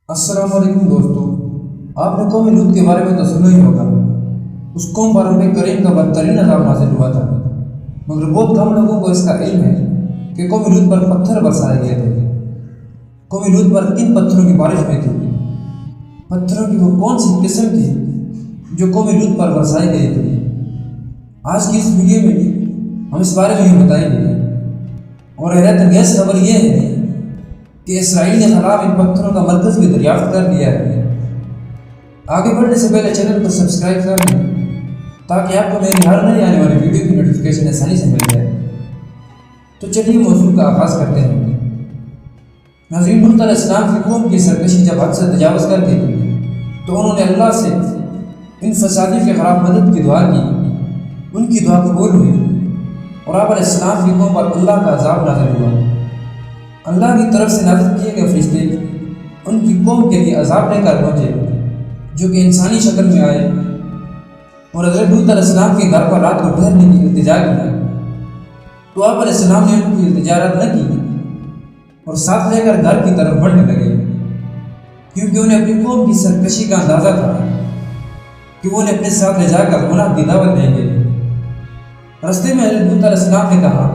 अस्सलाम वालेकुम दोस्तों। आपने कौम लूत के बारे में तो सुना ही होगा। उस कौम पर रब करीम का बदतरीन अज़ाब नाज़िल हुआ था, मगर बहुत कम लोगों को इसका इल्म है कि कौम लूत पर पत्थर बरसाए गए थे। कौम लूत पर किन पत्थरों की बारिश हुई थी? पत्थरों की वो कौन सी किस्म थी जो कौम लूत पर बरसाई गई थी? आज की इस वीडियो में हम इस बारे में ही बताएंगे। और हैरत अंगेज़ खबर यह है कि इसराइल के खिलाफ इन पत्थरों का मरकज़ भी दरियाफ्त कर लिया है। आगे बढ़ने से पहले चैनल को सब्सक्राइब कर लें ताकि आपको मेरी हर नई आने वाली वीडियो की नोटिफिकेशन आसानी से मिल जाए। तो चलिए मौजूद का आगाज़ करते हैं। नाज़रीन, लूत अलैहिस्सलाम की कौम की सरकशी जब हद से तजावज़ कर दी तो उन्होंने अल्लाह से इन फसादियों के खिलाफ मदद की दुआ की। उनकी दुआ कबूल हुई और आप अलैहिस्सलाम की कौम पर अल्लाह का अज़ाब नाज़िल हुआ। अल्लाह की तरफ से नाज़िल किए गए फरिश्ते उनकी कौम के लिए अज़ाब लेकर पहुँचे, जो कि इंसानी शक्ल में आए और हज़रत लूत अलैहिस्सलाम के घर पर रात को ठहरने की इल्तिजा की। तो आप अलैहिस्सलाम ने उनकी इल्तिजा रद्द न की और साथ लेकर घर की तरफ बढ़ने लगे, क्योंकि उन्हें अपनी कौम की सरकशी का अंदाज़ा था कि वो उन्हें अपने साथ ले जाकर गुनाह की दावत देंगे। रस्ते में हज़रत लूत अलैहिस्सलाम ने कहा,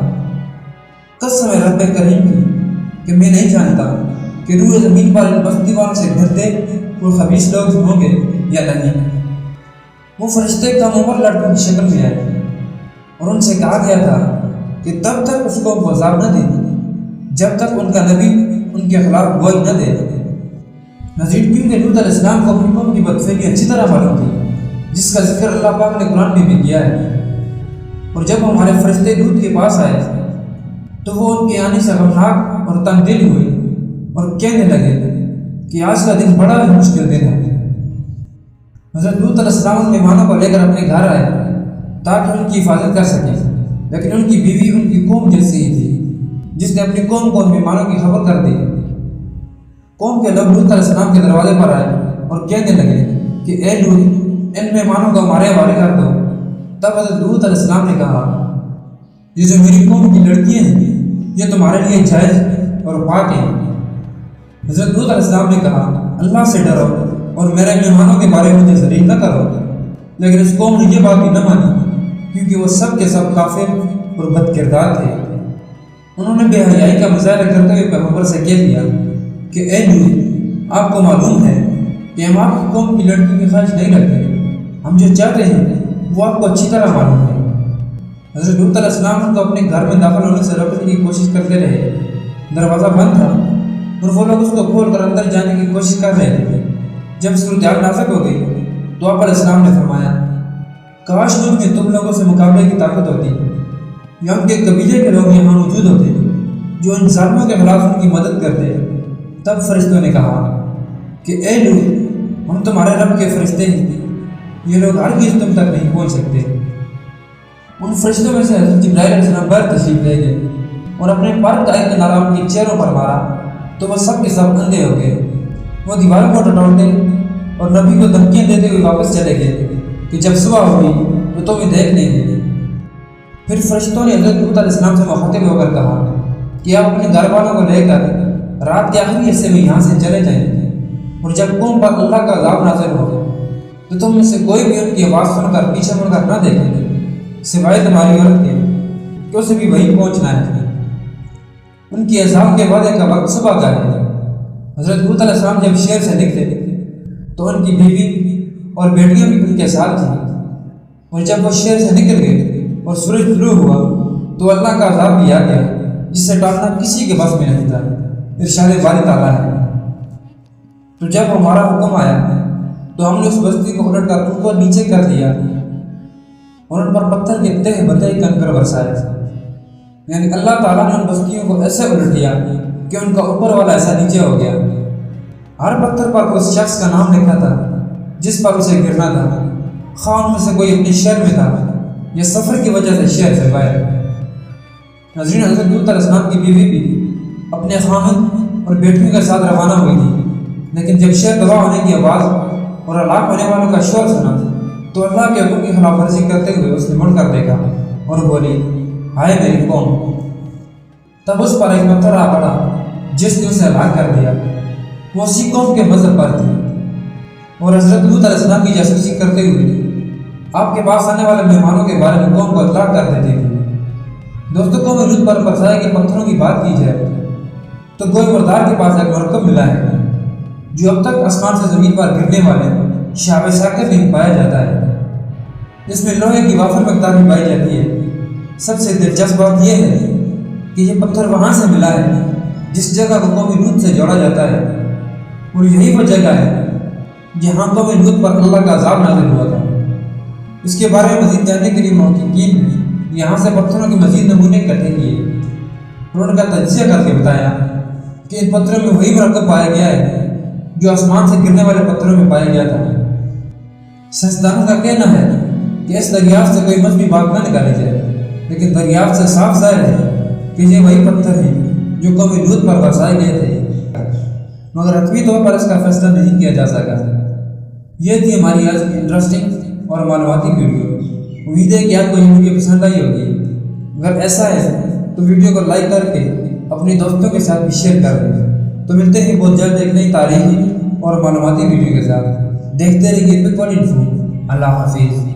कसम है रब करीम की कि मैं नहीं जानता कि रूह ज़मीन पर इन बस्ती वालों से डरते और खबीस लोग होंगे या नहीं। वो फरिश्ते कम उम्र लड़कों की शक्ल में आए और उनसे कहा गया था कि तब तक उसको अज़ाब न दें जब तक उनका नबी उनके खिलाफ गवाही न दे। नज़ीर, क्योंकि लूत अलैहिस्सलाम को अपनी कौम की बदफेली अच्छी तरह मालूम थी, जिसका जिक्र अल्लाह पाक ने कुरान में भी किया है। और जब हमारे फरिश्ते लूत के पास आए तो वो उनके आने से गमनाक और तंगदिल हुए और कहने लगे कि आज का दिन बड़ा ही मुश्किल दिन है। हज़रत लूत अलैहिस्सलाम उन मेहमानों को लेकर अपने घर आए ताकि उनकी हिफाजत कर सकें, लेकिन उनकी बीवी उनकी कौम जैसी ही थी, जिसने अपनी कौम को उन मेहमानों की खबर कर दी। कौम के लोग लूत अलैहिस्सलाम के दरवाजे पर आए और कहने लगे कि ए लूत, इन मेहमानों को हमारे हवाले कर दो। तब हज़रत लूत अलैहिस्सलाम ने कहा, ये जो मेरी कौम की लड़कियाँ हैं ये तुम्हारे लिए जायज़ और पाक हैं। हज़रत लूत अलैहिस्सलाम ने कहा, अल्लाह से डरो और मेरे मेहमानों के बारे में मुझे ज़लील न करो। लेकिन इस कौम ने यह बात भी न मानी, क्योंकि वो सब के सब काफिर और बदकिरदार थे। उन्होंने बेहयाई का मुजाहरा करते हुए पैगंबर से कह दिया कि ए लूत, आपको मालूम है कि हम आपकी कौम की लड़की की ख्वाहिश नहीं रखते। हम जो चाहते हैं वो आपको अच्छी तरह मालूम है। हज़रत लूत अलैहिस्सलाम उनको अपने घर में दाखिल होने से रोकने की कोशिश करते रहे। दरवाज़ा बंद था और वो लोग उसको खोल कर अंदर जाने की कोशिश कर रहे थे। जब सूरत नाजुक हो गई तो आप अलैहिस्सलाम ने फरमाया, काश मुझ में तुम लोगों से मुकाबले की ताकत होती या उनके कबीले के लोग यहाँ मौजूद होते जो इन जालिमों के खिलाफ उनकी मदद करते। तब फरिश्तों ने कहा कि ए लूत, हम तुम्हारे रब के फरिश्ते ही थे, ये लोग हरगिज़ तुम तक नहीं पहुँच सकते। उन फरिश्तों में से हज़रत जिब्राइल अलैहिस्सलाम बाहर तशरीफ ले गए और अपने पर का एक किनारा उनके चेहरों पर मारा तो वह सब के सब अंधे हो गए। वो दीवारों को टटोलते और नबी को धमकियाँ देते हुए वापस चले गए कि जब सुबह होगी तो तुम्हें देख लेंगे। फिर फरिश्तों ने हज़रत लूत अलैहिस्सलाम से मुखातिब होकर कहा कि आप अपने घर वालों को लेकर रात के आखिरी हिस्से में यहाँ से चले जाएंगे, और जब कौम पर अल्लाह का अज़ाब नाज़िल हो तो तुम में से कोई भी उनकी आवाज़ सुनकर पीछे मुड़कर न देखेंगे सिवाय तुम्हारी औरत के, कि उसे भी वहीं पहुँचना है। उनकी अज़ाब के वादे का वक्त सुबह का है। हज़रत लूत अलैहिस्सलाम जब शहर से निकले तो उनकी बीवी और बेटियां भी उनके साथ थीं। और जब वो शहर से निकल गए और सूरज शुरू हुआ तो अल्लाह का अज़ाब भी आ गया, जिससे टालना किसी के बस में नहीं था। इरशाद बारी ताला है, तो जब हमारा हुक्म आया तो हमने उस बस्ती को उलट कर ऊपर नीचे कर दिया और उन पर पत्थर के तह बतह कंकर बरसाए। यानी अल्लाह ताला ने उन बस्तियों को ऐसे उलट दिया कि उनका ऊपर वाला ऐसा नीचे हो गया। हर पत्थर पर उस शख्स का नाम लिखा था जिस पर उसे गिरना था, खान में से कोई अपने शहर में था या सफ़र की वजह से शहर से बाहर। नाज़रीन, हज़रत लूत अलैहिस्सलाम की बीवी भी अपने खामन और बेटियों के साथ रवाना हुई थी, लेकिन जब शहर तबाह होने की आवाज़ और हलाक होने वालों का शोर सुना तो अल्लाह के हुक्म की खिलाफ वर्जी करते हुए उसने मुड़ कर देखा और बोली, हाय मेरी कौम। तब उस पर एक पत्थर आ पड़ा जिसने उसे हलाक कर दिया। وہ اسی قوم کے مذہب پر تھے اور حضرت لوط علیہ السلام کی جاسوسی کرتے ہوئے آپ کے پاس آنے والے مہمانوں کے بارے میں قوم کو اطلاع کر دیتے تھے۔ دوستوں، قوم لوط پر برسائے کے پتھروں کی بات کی جائے تو گوئے مردار کے پاس ایک مرکب ملا ہے جو اب تک آسمان سے زمین پر گرنے والے شہاب ثاقب میں پایا جاتا ہے۔ اس میں لوہے کی وافر مقدار میں پائی جاتی ہے۔ سب سے دلچسپ بات یہ ہے کہ یہ پتھر وہاں سے ملا ہے جس جگہ کو قوم لوط سے جوڑا جاتا ہے، اور یہی وہ جگہ ہے جہاں قوم لوط پر اللہ کا عذاب نازل ہوا تھا۔ اس کے بارے میں مزید جاننے کے لیے محققین نے یہاں سے پتھروں کے مزید نمونے اکٹھے کیے اور ان کا تجزیہ کر کے بتایا کہ ان پتھروں میں وہی مرکب پایا گیا ہے جو آسمان سے گرنے والے پتھروں میں پایا گیا تھا۔ سائنسدانوں کا کہنا ہے کہ اس دریافت سے کوئی مذہبی بات نہ نکالی جائے، لیکن دریافت سے صاف ظاہر ہے کہ یہ وہی پتھر ہیں جو قوم لوط پر برسائے گئے تھے، مگر حتمی طور پر اس کا فیصلہ نہیں کیا جا سکا۔ یہ تھی ہماری آج کی انٹرسٹنگ اور معلوماتی ویڈیو۔ امید ہے کہ آپ کو یہ ویڈیو پسند آئی ہوگی۔ اگر ایسا ہے تو ویڈیو کو لائک کر کے اپنے دوستوں کے ساتھ بھی شیئر کر دیں۔ تو ملتے ہیں بہت جلد ایک نئی تاریخی اور معلوماتی ویڈیو کے ساتھ۔ دیکھتے رہیے پک ون انفو۔ اللہ حافظ۔